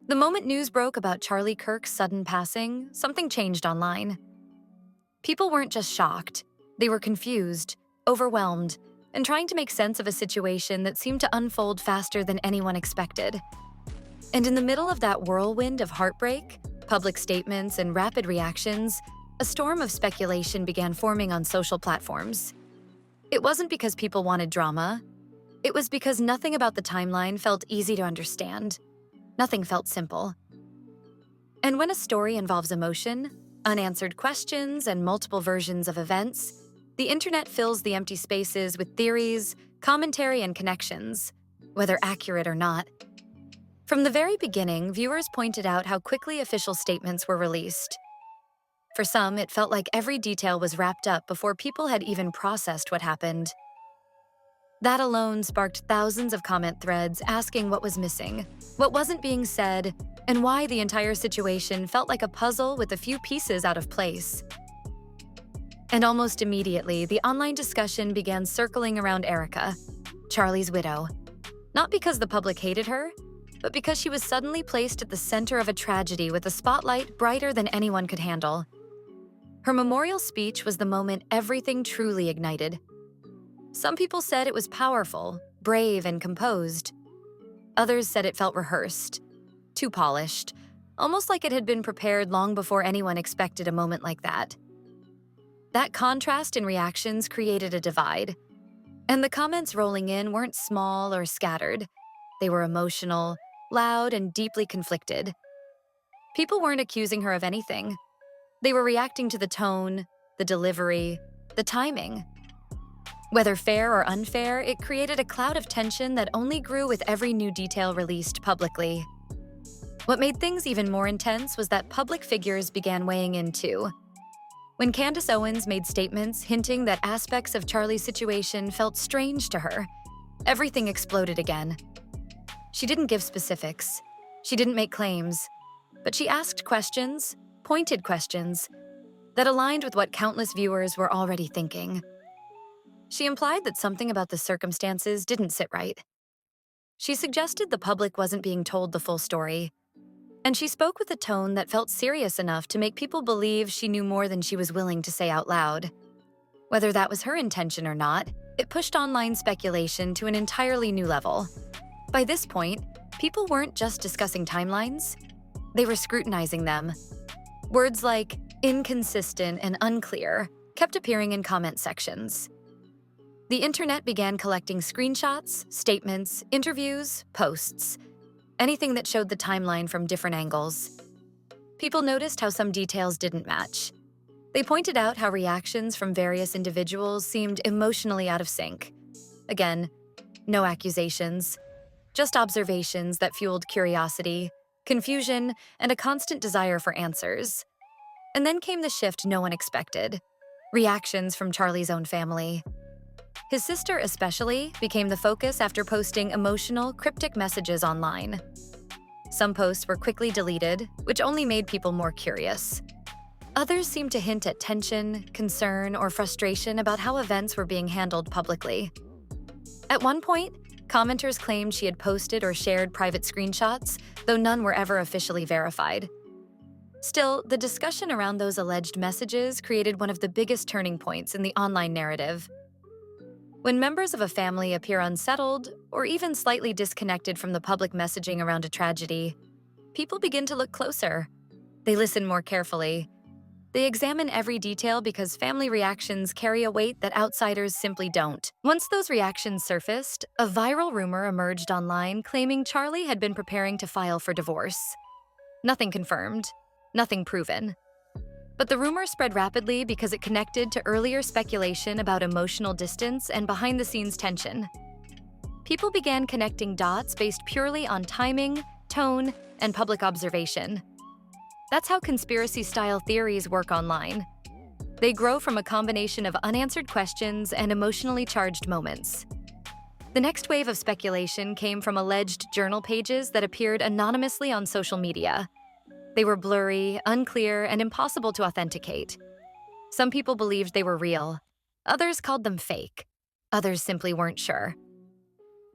The moment news broke about Charlie Kirk's sudden passing, something changed online. People weren't just shocked, they were confused, overwhelmed, and trying to make sense of a situation that seemed to unfold faster than anyone expected. And in the middle of that whirlwind of heartbreak, public statements, and rapid reactions, a storm of speculation began forming on social platforms. It wasn't because people wanted drama. It was because nothing about the timeline felt easy to understand. Nothing felt simple. And when a story involves emotion, unanswered questions, and multiple versions of events, the internet fills the empty spaces with theories, commentary, and connections, whether accurate or not. From the very beginning, viewers pointed out how quickly official statements were released. For some, it felt like every detail was wrapped up before people had even processed what happened. That alone sparked thousands of comment threads asking what was missing, what wasn't being said, and why the entire situation felt like a puzzle with a few pieces out of place. And almost immediately, the online discussion began circling around Erika, Charlie's widow. Not because the public hated her, but because she was suddenly placed at the center of a tragedy with a spotlight brighter than anyone could handle. Her memorial speech was the moment everything truly ignited. Some people said it was powerful, brave, and composed. Others said it felt rehearsed, too polished, almost like it had been prepared long before anyone expected a moment like that. That contrast in reactions created a divide. And the comments rolling in weren't small or scattered. They were emotional, loud, and deeply conflicted. People weren't accusing her of anything. They were reacting to the tone, the delivery, the timing. Whether fair or unfair, it created a cloud of tension that only grew with every new detail released publicly. What made things even more intense was that public figures began weighing in too. When Candace Owens made statements hinting that aspects of Charlie's situation felt strange to her, everything exploded again. She didn't give specifics. She didn't make claims. But she asked questions, pointed questions, that aligned with what countless viewers were already thinking. She implied that something about the circumstances didn't sit right. She suggested the public wasn't being told the full story. And she spoke with a tone that felt serious enough to make people believe she knew more than she was willing to say out loud. Whether that was her intention or not, it pushed online speculation to an entirely new level. By this point, people weren't just discussing timelines. They were scrutinizing them. Words like inconsistent and unclear kept appearing in comment sections. The internet began collecting screenshots, statements, interviews, posts, anything that showed the timeline from different angles. People noticed how some details didn't match. They pointed out how reactions from various individuals seemed emotionally out of sync. Again, no accusations, just observations that fueled curiosity, confusion, and a constant desire for answers. And then came the shift no one expected: reactions from Charlie's own family. His sister especially became the focus after posting emotional, cryptic messages online. Some posts were quickly deleted, which only made people more curious. Others seemed to hint at tension, concern, or frustration about how events were being handled publicly. At one point, commenters claimed she had posted or shared private screenshots, though none were ever officially verified. Still, the discussion around those alleged messages created one of the biggest turning points in the online narrative. When members of a family appear unsettled or even slightly disconnected from the public messaging around a tragedy, people begin to look closer. They listen more carefully. They examine every detail because family reactions carry a weight that outsiders simply don't. Once those reactions surfaced, a viral rumor emerged online claiming Charlie had been preparing to file for divorce. Nothing confirmed, nothing proven. But the rumor spread rapidly because it connected to earlier speculation about emotional distance and behind-the-scenes tension. People began connecting dots based purely on timing, tone, and public observation. That's how conspiracy-style theories work online. They grow from a combination of unanswered questions and emotionally charged moments. The next wave of speculation came from alleged journal pages that appeared anonymously on social media. They were blurry, unclear, and impossible to authenticate. Some people believed they were real. Others called them fake. Others simply weren't sure.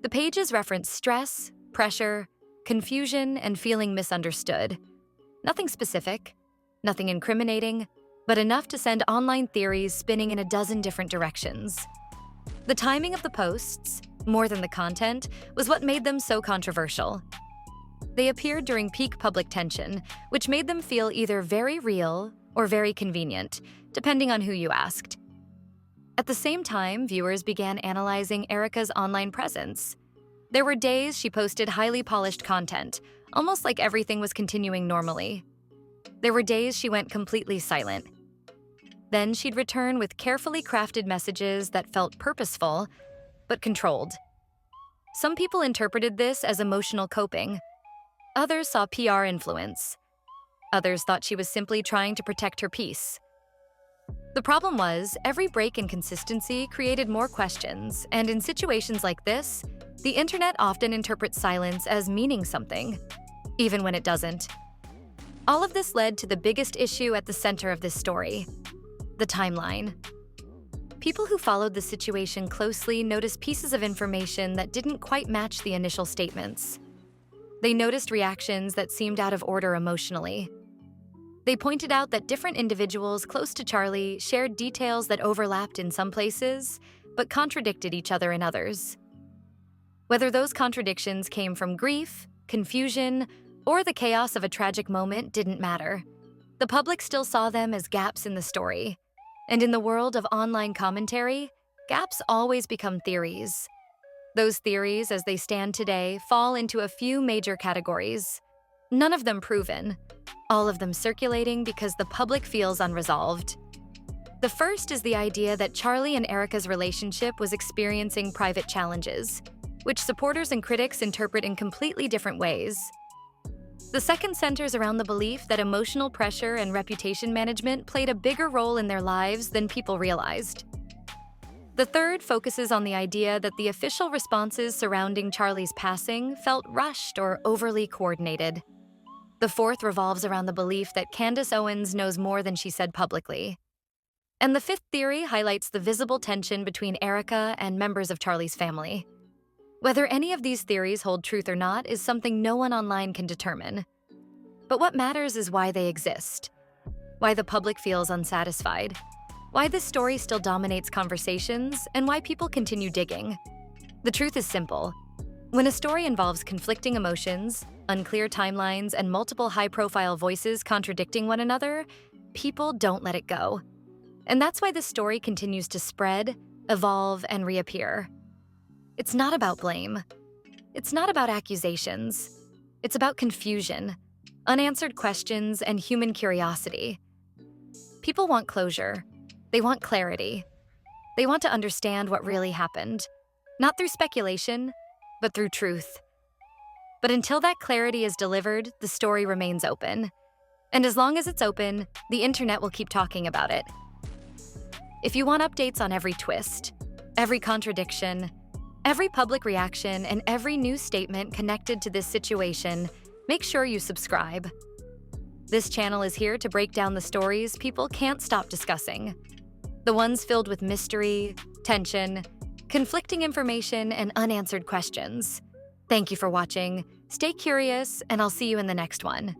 The pages referenced stress, pressure, confusion, and feeling misunderstood. Nothing specific, nothing incriminating, but enough to send online theories spinning in a dozen different directions. The timing of the posts, more than the content, was what made them so controversial. They appeared during peak public tension, which made them feel either very real or very convenient, depending on who you asked. At the same time, viewers began analyzing Erika's online presence. There were days she posted highly polished content, almost like everything was continuing normally. There were days she went completely silent. Then she'd return with carefully crafted messages that felt purposeful, but controlled. Some people interpreted this as emotional coping. Others saw PR influence. Others thought she was simply trying to protect her peace. The problem was, every break in consistency created more questions, and in situations like this, the internet often interprets silence as meaning something, even when it doesn't. All of this led to the biggest issue at the center of this story: the timeline. People who followed the situation closely noticed pieces of information that didn't quite match the initial statements. They noticed reactions that seemed out of order emotionally. They pointed out that different individuals close to Charlie shared details that overlapped in some places, but contradicted each other in others. Whether those contradictions came from grief, confusion, or the chaos of a tragic moment didn't matter. The public still saw them as gaps in the story. And in the world of online commentary, gaps always become theories. Those theories, as they stand today, fall into a few major categories. None of them proven, all of them circulating because the public feels unresolved. The first is the idea that Charlie and Erika's relationship was experiencing private challenges, which supporters and critics interpret in completely different ways. The second centers around the belief that emotional pressure and reputation management played a bigger role in their lives than people realized. The third focuses on the idea that the official responses surrounding Charlie's passing felt rushed or overly coordinated. The fourth revolves around the belief that Candace Owens knows more than she said publicly. And the fifth theory highlights the visible tension between Erika and members of Charlie's family. Whether any of these theories hold truth or not is something no one online can determine. But what matters is why they exist, why the public feels unsatisfied, why this story still dominates conversations, and why people continue digging. The truth is simple. When a story involves conflicting emotions, unclear timelines, and multiple high-profile voices contradicting one another, people don't let it go. And that's why this story continues to spread, evolve, and reappear. It's not about blame. It's not about accusations. It's about confusion, unanswered questions, and human curiosity. People want closure. They want clarity. They want to understand what really happened, not through speculation, but through truth. But until that clarity is delivered, the story remains open. And as long as it's open, the internet will keep talking about it. If you want updates on every twist, every contradiction, every public reaction, and every new statement connected to this situation, make sure you subscribe. This channel is here to break down the stories people can't stop discussing. The ones filled with mystery, tension, conflicting information, and unanswered questions. Thank you for watching. Stay curious, and I'll see you in the next one.